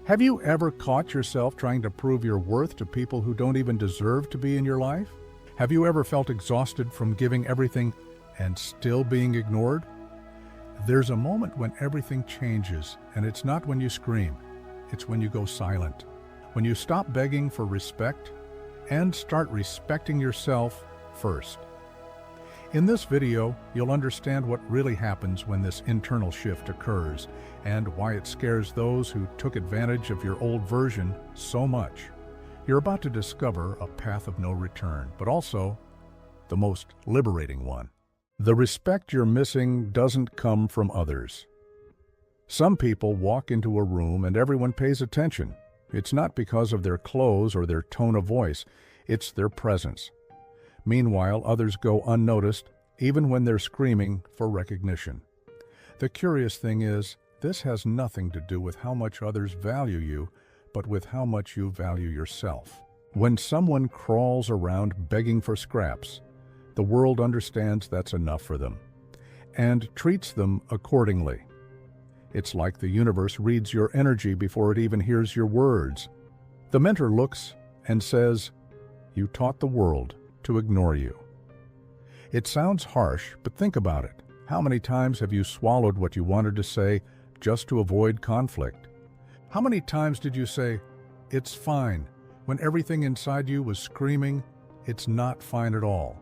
Have you ever caught yourself trying to prove your worth to people who don't even deserve to be in your life? Have you ever felt exhausted from giving everything and still being ignored? There's a moment when everything changes, and it's not when you scream. It's when you go silent. When you stop begging for respect and start respecting yourself first. In this video, you'll understand what really happens when this internal shift occurs and why it scares those who took advantage of your old version so much. You're about to discover a path of no return, but also the most liberating one. The respect you're missing doesn't come from others. Some people walk into a room and everyone pays attention. It's not because of their clothes or their tone of voice, it's their presence. Meanwhile, others go unnoticed, even when they're screaming for recognition. The curious thing is, this has nothing to do with how much others value you, but with how much you value yourself. When someone crawls around begging for scraps, the world understands that's enough for them, and treats them accordingly. It's like the universe reads your energy before it even hears your words. The mentor looks and says, "You taught the world to ignore you." It sounds harsh, but think about it. How many times have you swallowed what you wanted to say just to avoid conflict? How many times did you say, "It's fine," when everything inside you was screaming, "It's not fine at all"?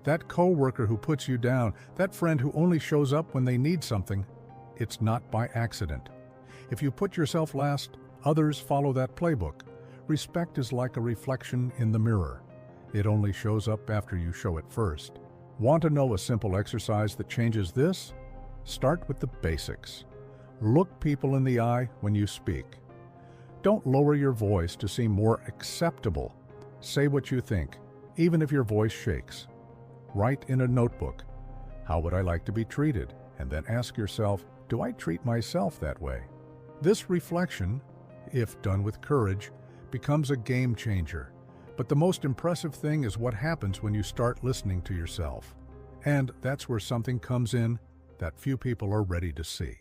That coworker who puts you down, that friend who only shows up when they need something, it's not by accident. If you put yourself last, others follow that playbook. Respect is like a reflection in the mirror. It only shows up after you show it first. Want to know a simple exercise that changes this? Start with the basics. Look people in the eye when you speak. Don't lower your voice to seem more acceptable. Say what you think, even if your voice shakes. Write in a notebook, "How would I like to be treated?" And then ask yourself, "Do I treat myself that way?" This reflection, if done with courage, becomes a game changer. But the most impressive thing is what happens when you start listening to yourself. And that's where something comes in that few people are ready to see.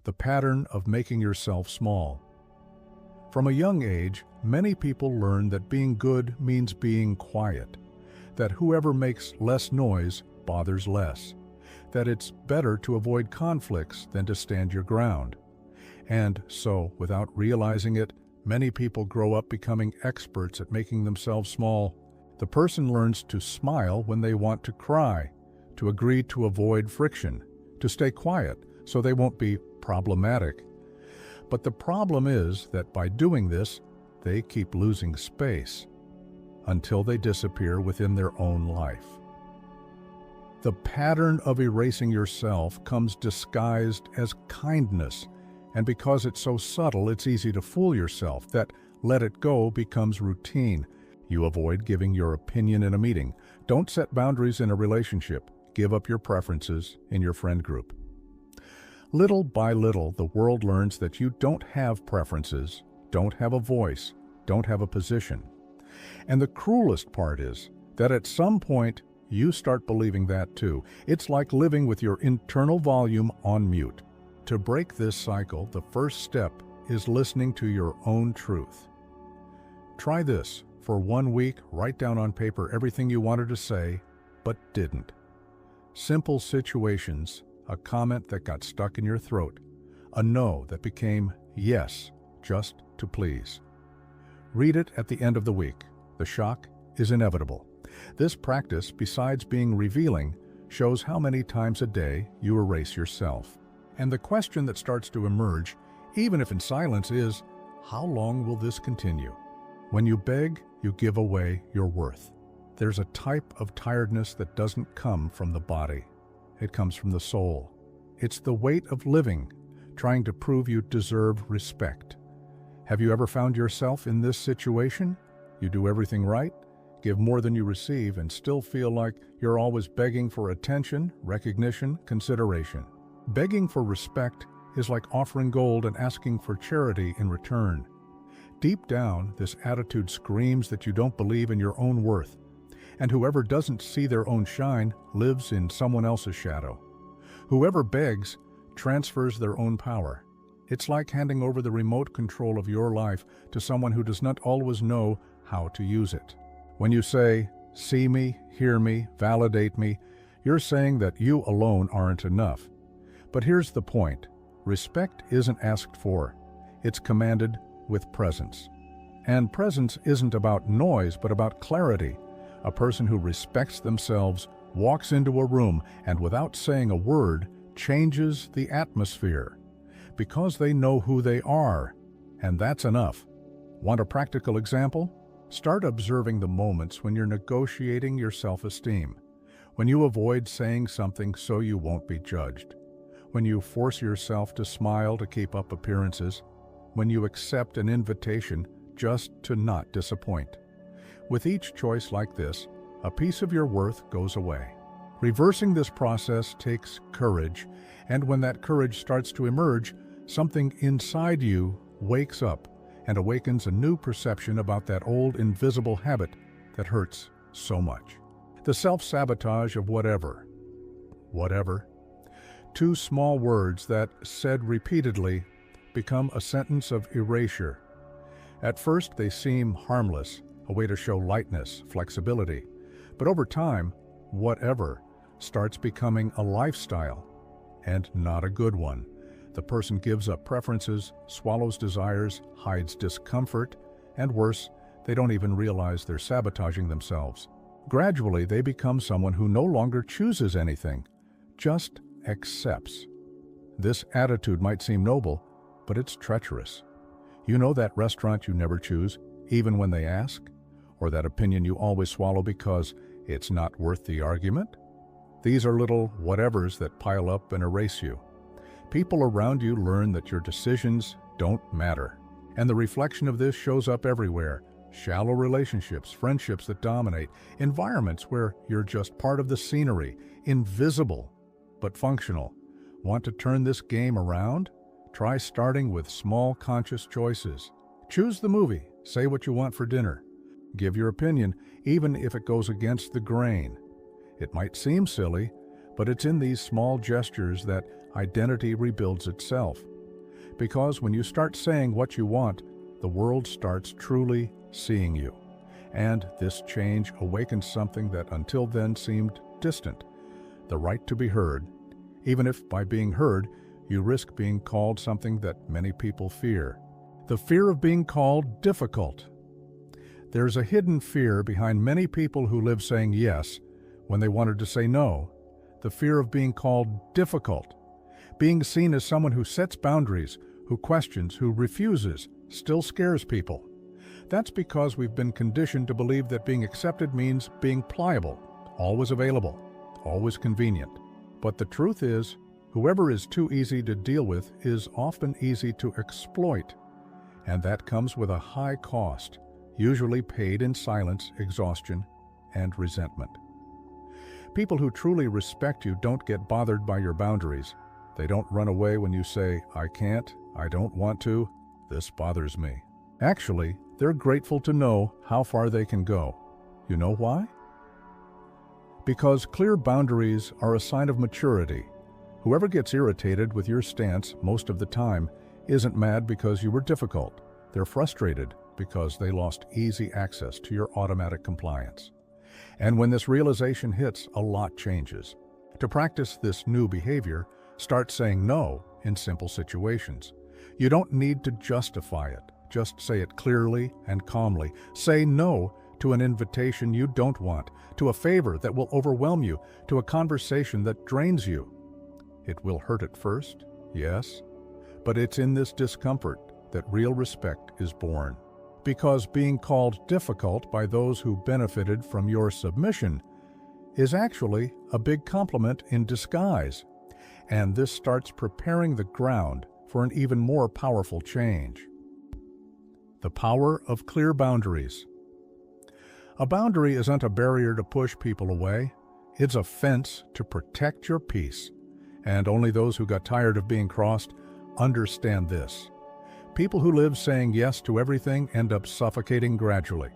The pattern of making yourself small. From a young age, many people learn that being good means being quiet, that whoever makes less noise bothers less, that it's better to avoid conflicts than to stand your ground. And so, without realizing it, many people grow up becoming experts at making themselves small. The person learns to smile when they want to cry, to agree to avoid friction, to stay quiet so they won't be problematic. But the problem is that by doing this, they keep losing space until they disappear within their own life. The pattern of erasing yourself comes disguised as kindness. And because it's so subtle, it's easy to fool yourself that let it go becomes routine. You avoid giving your opinion in a meeting. Don't set boundaries in a relationship. Give up your preferences in your friend group. Little by little, the world learns that you don't have preferences, don't have a voice, don't have a position. And the cruelest part is that at some point, you start believing that too. It's like living with your internal volume on mute. To break this cycle, the first step is listening to your own truth. Try this. For 1 week, write down on paper everything you wanted to say, but didn't. Simple situations, a comment that got stuck in your throat, a no that became yes, just to please. Read it at the end of the week. The shock is inevitable. This practice, besides being revealing, shows how many times a day you erase yourself. And the question that starts to emerge, even if in silence, is, how long will this continue? When you beg, you give away your worth. There's a type of tiredness that doesn't come from the body. It comes from the soul. It's the weight of living, trying to prove you deserve respect. Have you ever found yourself in this situation? You do everything right, give more than you receive, and still feel like you're always begging for attention, recognition, consideration. Begging for respect is like offering gold and asking for charity in return. Deep down, this attitude screams that you don't believe in your own worth. And whoever doesn't see their own shine lives in someone else's shadow. Whoever begs transfers their own power. It's like handing over the remote control of your life to someone who does not always know how to use it. When you say, "See me, hear me, validate me," you're saying that you alone aren't enough. But here's the point. Respect isn't asked for. It's commanded with presence. And presence isn't about noise, but about clarity. A person who respects themselves walks into a room and without saying a word changes the atmosphere because they know who they are, and that's enough. Want a practical example? Start observing the moments when you're negotiating your self-esteem, when you avoid saying something so you won't be judged, when you force yourself to smile to keep up appearances, when you accept an invitation just to not disappoint. With each choice like this, a piece of your worth goes away. Reversing this process takes courage, and when that courage starts to emerge, something inside you wakes up and awakens a new perception about that old invisible habit that hurts so much. The self-sabotage of whatever. Two small words that, said repeatedly, become a sentence of erasure. At first, they seem harmless, a way to show lightness, flexibility. But over time, whatever starts becoming a lifestyle, and not a good one. The person gives up preferences, swallows desires, hides discomfort, and worse, they don't even realize they're sabotaging themselves. Gradually, they become someone who no longer chooses anything, just accepts. This attitude might seem noble, but it's treacherous. You know that restaurant you never choose, even when they ask? Or that opinion you always swallow because it's not worth the argument? These are little whatevers that pile up and erase you. People around you learn that your decisions don't matter. And the reflection of this shows up everywhere. Shallow relationships, friendships that dominate, environments where you're just part of the scenery, invisible but functional. Want to turn this game around? Try starting with small conscious choices. Choose the movie, say what you want for dinner. Give your opinion, even if it goes against the grain. It might seem silly, but it's in these small gestures that identity rebuilds itself. Because when you start saying what you want, the world starts truly seeing you. And this change awakens something that until then seemed distant, the right to be heard, even if by being heard, you risk being called something that many people fear. The fear of being called difficult. There's a hidden fear behind many people who live saying yes when they wanted to say no. The fear of being called difficult. Being seen as someone who sets boundaries, who questions, who refuses, still scares people. That's because we've been conditioned to believe that being accepted means being pliable, always available, always convenient. But the truth is, whoever is too easy to deal with is often easy to exploit. And that comes with a high cost, usually paid in silence, exhaustion, and resentment. People who truly respect you don't get bothered by your boundaries. They don't run away when you say, "I can't, I don't want to, this bothers me." Actually, they're grateful to know how far they can go. You know why? Because clear boundaries are a sign of maturity. Whoever gets irritated with your stance most of the time isn't mad because you were difficult. They're frustrated because they lost easy access to your automatic compliance. And when this realization hits, a lot changes. To practice this new behavior, start saying no in simple situations. You don't need to justify it. Just say it clearly and calmly. Say no to an invitation you don't want, to a favor that will overwhelm you, to a conversation that drains you. It will hurt at first, yes, but it's in this discomfort that real respect is born. Because being called difficult by those who benefited from your submission is actually a big compliment in disguise. And this starts preparing the ground for an even more powerful change. The power of clear boundaries. A boundary isn't a barrier to push people away. It's a fence to protect your peace. And only those who got tired of being crossed understand this. People who live saying yes to everything end up suffocating gradually.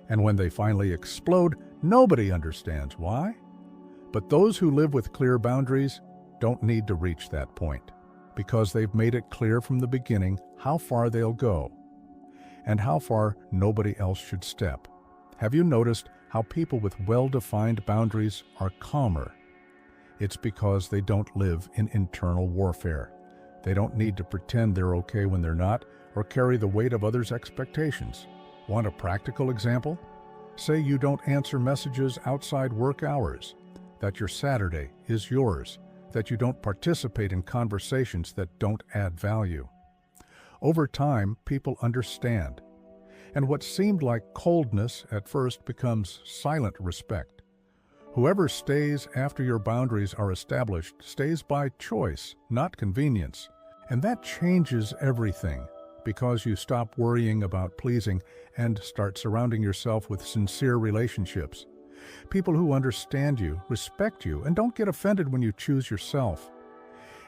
And when they finally explode, nobody understands why. But those who live with clear boundaries don't need to reach that point. because they've made it clear from the beginning how far they'll go and how far nobody else should step. Have you noticed how people with well-defined boundaries are calmer? It's because they don't live in internal warfare. They don't need to pretend they're okay when they're not, or carry the weight of others' expectations. Want a practical example? Say you don't answer messages outside work hours, that your Saturday is yours, that you don't participate in conversations that don't add value. Over time, people understand, and what seemed like coldness at first becomes silent respect. Whoever stays after your boundaries are established stays by choice, not convenience. And that changes everything, because you stop worrying about pleasing and start surrounding yourself with sincere relationships. People who understand you, respect you, and don't get offended when you choose yourself.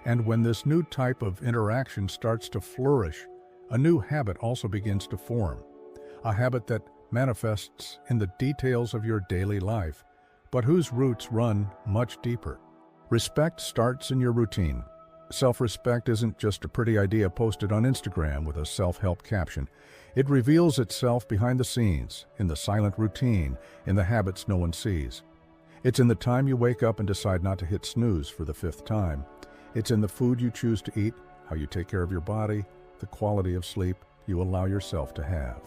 And when this new type of interaction starts to flourish, a new habit also begins to form. A habit that manifests in the details of your daily life, but whose roots run much deeper. Respect starts in your routine. Self-respect isn't just a pretty idea posted on Instagram with a self-help caption. It reveals itself behind the scenes, in the silent routine, in the habits no one sees. It's in the time you wake up and decide not to hit snooze for the 5th time. It's in the food you choose to eat, how you take care of your body, the quality of sleep you allow yourself to have.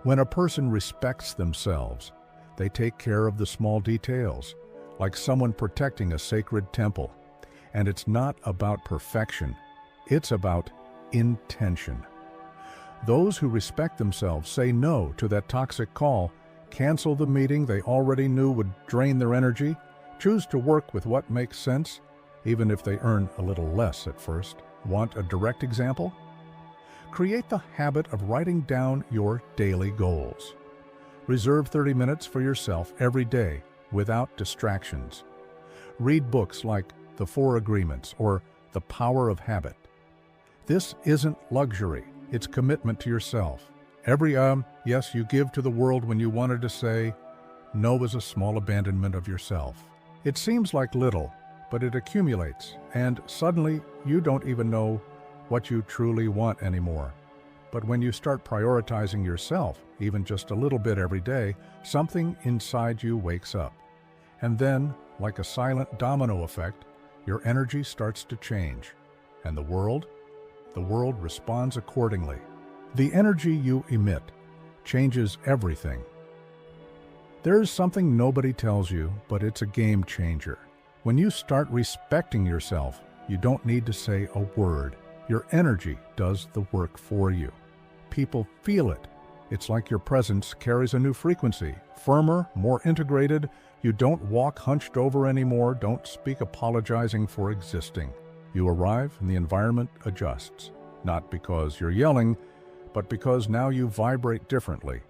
When a person respects themselves, they take care of the small details, like someone protecting a sacred temple. And it's not about perfection, it's about intention. Those who respect themselves say no to that toxic call, cancel the meeting they already knew would drain their energy, choose to work with what makes sense, even if they earn a little less at first. Want a direct example? Create the habit of writing down your daily goals. Reserve 30 minutes for yourself every day without distractions. Read books like The 4 Agreements or The Power of Habit. This isn't luxury, it's commitment to yourself. Every yes you give to the world when you wanted to say no is a small abandonment of yourself. It seems like little, but it accumulates, and suddenly you don't even know what you truly want anymore. But when you start prioritizing yourself, even just a little bit every day, something inside you wakes up. And then, like a silent domino effect, your energy starts to change. And the world responds accordingly. The energy you emit changes everything. There's something nobody tells you, but it's a game changer. When you start respecting yourself, you don't need to say a word. Your energy does the work for you. People feel it. It's like your presence carries a new frequency, firmer, more integrated. You don't walk hunched over anymore, don't speak apologizing for existing. You arrive and the environment adjusts, not because you're yelling, but because now you vibrate differently.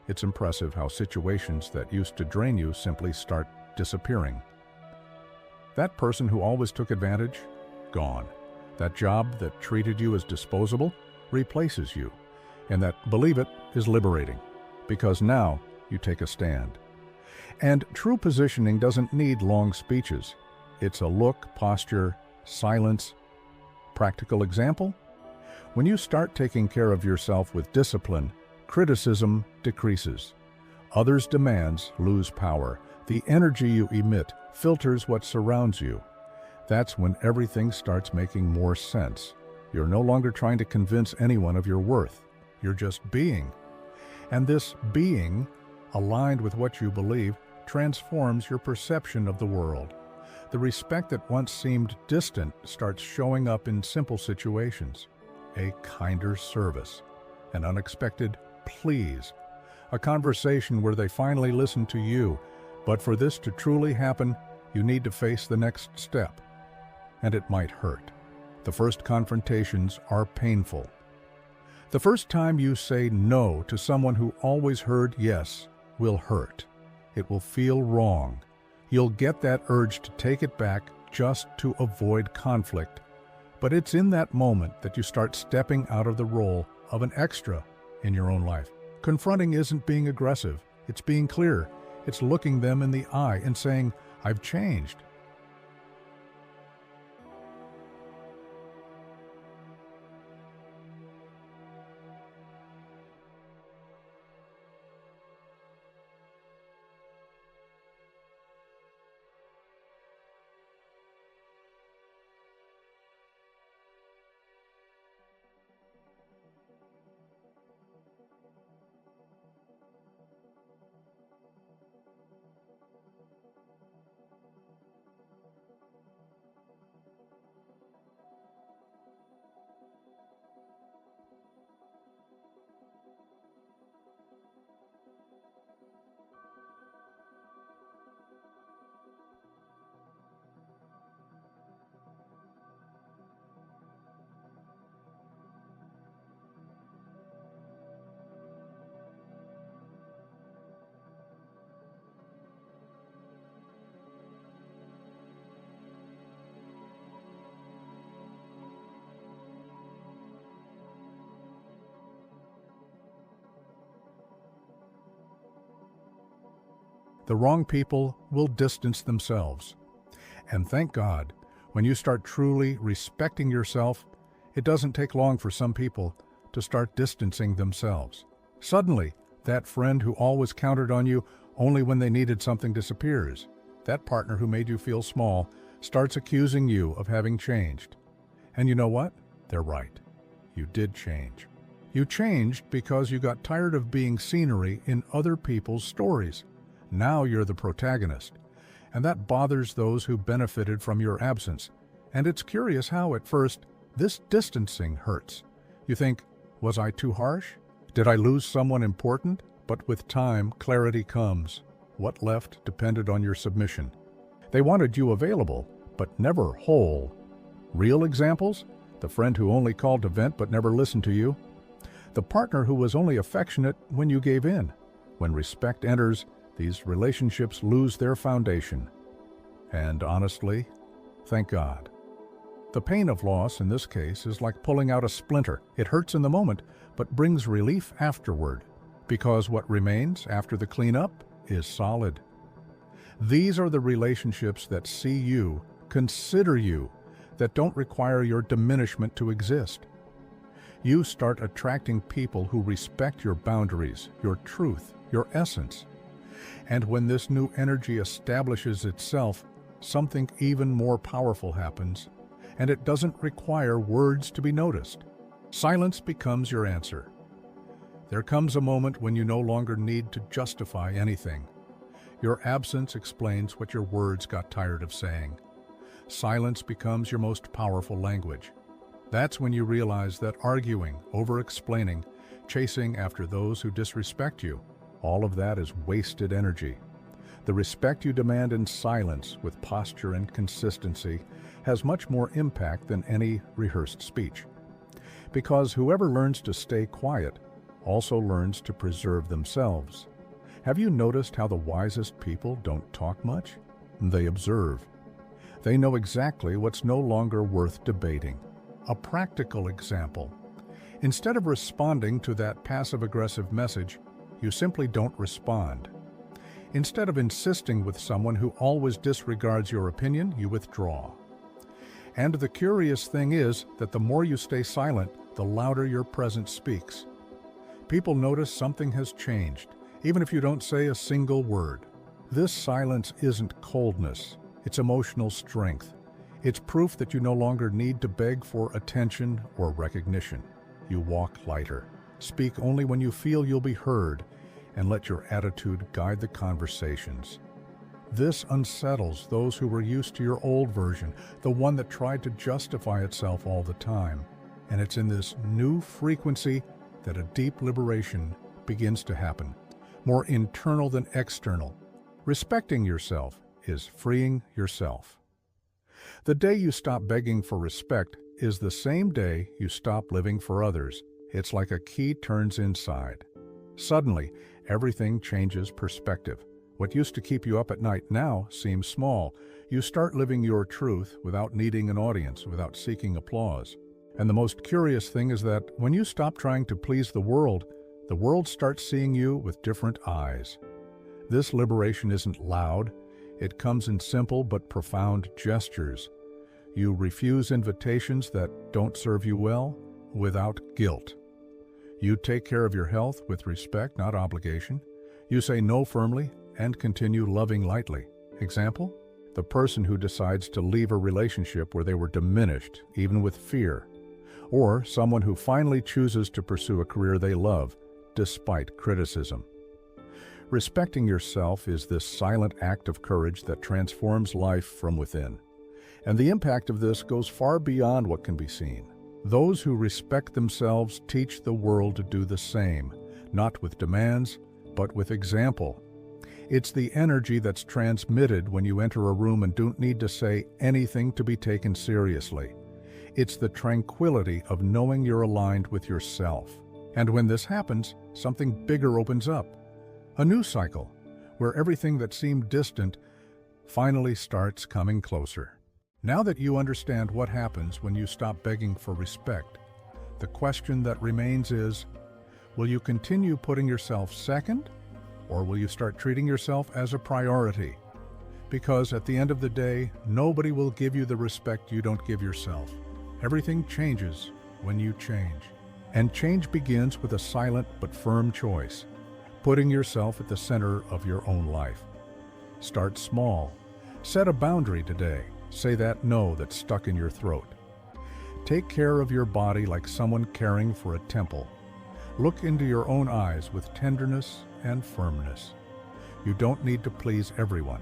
It's impressive how situations that used to drain you simply start disappearing. That person who always took advantage, gone. That job that treated you as disposable replaces you. And that, believe it, is liberating, because now you take a stand. And true positioning doesn't need long speeches. It's a look, posture, silence. Practical example? When you start taking care of yourself with discipline, criticism decreases. Others' demands lose power. The energy you emit filters what surrounds you. That's when everything starts making more sense. You're no longer trying to convince anyone of your worth. You're just being. And this being, aligned with what you believe, transforms your perception of the world. The respect that once seemed distant starts showing up in simple situations. A kinder service, an unexpected please, a conversation where they finally listen to you. But for this to truly happen, you need to face the next step. And it might hurt. The first confrontations are painful. The first time you say no to someone who always heard yes will hurt. It will feel wrong. You'll get that urge to take it back just to avoid conflict. But it's in that moment that you start stepping out of the role of an extra in your own life. Confronting isn't being aggressive. It's being clear. It's looking them in the eye and saying, "I've changed." The wrong people will distance themselves. And thank God, when you start truly respecting yourself, it doesn't take long for some people to start distancing themselves. Suddenly, that friend who always counted on you only when they needed something disappears. That partner who made you feel small starts accusing you of having changed. And you know what? They're right. You did change. You changed because you got tired of being scenery in other people's stories. Now you're the protagonist. And that bothers those who benefited from your absence. And it's curious how, at first, this distancing hurts. You think, was I too harsh? Did I lose someone important? But with time, clarity comes. What left depended on your submission. They wanted you available, but never whole. Real examples? The friend who only called to vent but never listened to you. The partner who was only affectionate when you gave in. When respect enters, these relationships lose their foundation. And honestly, thank God. The pain of loss in this case is like pulling out a splinter. It hurts in the moment, but brings relief afterward. Because what remains after the cleanup is solid. These are the relationships that see you, consider you, that don't require your diminishment to exist. You start attracting people who respect your boundaries, your truth, your essence. And when this new energy establishes itself, something even more powerful happens, and it doesn't require words to be noticed. Silence becomes your answer. There comes a moment when you no longer need to justify anything. Your absence explains what your words got tired of saying. Silence becomes your most powerful language. That's when you realize that arguing, over-explaining, chasing after those who disrespect you, all of that is wasted energy. The respect you demand in silence with posture and consistency has much more impact than any rehearsed speech. Because whoever learns to stay quiet also learns to preserve themselves. Have you noticed how the wisest people don't talk much? They observe. They know exactly what's no longer worth debating. A practical example. Instead of responding to that passive-aggressive message, you simply don't respond. Instead of insisting with someone who always disregards your opinion, you withdraw. And the curious thing is that the more you stay silent, the louder your presence speaks. People notice something has changed, even if you don't say a single word. This silence isn't coldness, it's emotional strength. It's proof that you no longer need to beg for attention or recognition. You walk lighter, speak only when you feel you'll be heard, and let your attitude guide the conversations. This unsettles those who were used to your old version, the one that tried to justify itself all the time. And it's in this new frequency that a deep liberation begins to happen, more internal than external. Respecting yourself is freeing yourself. The day you stop begging for respect is the same day you stop living for others. It's like a key turns inside. Suddenly, everything changes perspective. What used to keep you up at night now seems small. You start living your truth without needing an audience, without seeking applause. And the most curious thing is that when you stop trying to please the world starts seeing you with different eyes. This liberation isn't loud. It comes in simple but profound gestures. You refuse invitations that don't serve you well without guilt. You take care of your health with respect, not obligation. You say no firmly and continue loving lightly. Example? The person who decides to leave a relationship where they were diminished, even with fear. Or someone who finally chooses to pursue a career they love, despite criticism. Respecting yourself is this silent act of courage that transforms life from within. And the impact of this goes far beyond what can be seen. Those who respect themselves teach the world to do the same, not with demands, but with example. It's the energy that's transmitted when you enter a room and don't need to say anything to be taken seriously. It's the tranquility of knowing you're aligned with yourself. And when this happens, something bigger opens up. A new cycle, where everything that seemed distant finally starts coming closer. Now that you understand what happens when you stop begging for respect, the question that remains is, will you continue putting yourself second, Or will you start treating yourself as a priority? Because at the end of the day, nobody will give you the respect you don't give yourself. Everything changes when you change. And change begins with a silent but firm choice, putting yourself at the center of your own life. Start small. Set a boundary today. Say that no that's stuck in your throat. Take care of your body like someone caring for a temple. Look into your own eyes with tenderness and firmness. You don't need to please everyone.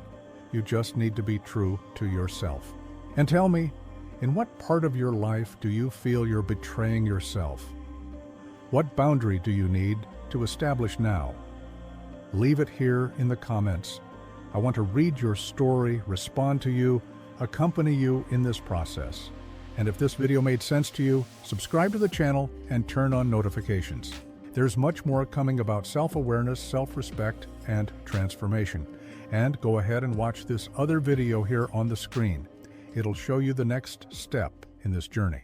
You just need to be true to yourself. And tell me, in what part of your life do you feel you're betraying yourself? What boundary do you need to establish now? Leave it here in the comments. I want to read your story, respond to you, accompany you in this process. And if this video made sense to you, subscribe to the channel and turn on notifications. There's much more coming about self-awareness, self-respect, and transformation. And go ahead and watch this other video here on the screen. It'll show you the next step in this journey.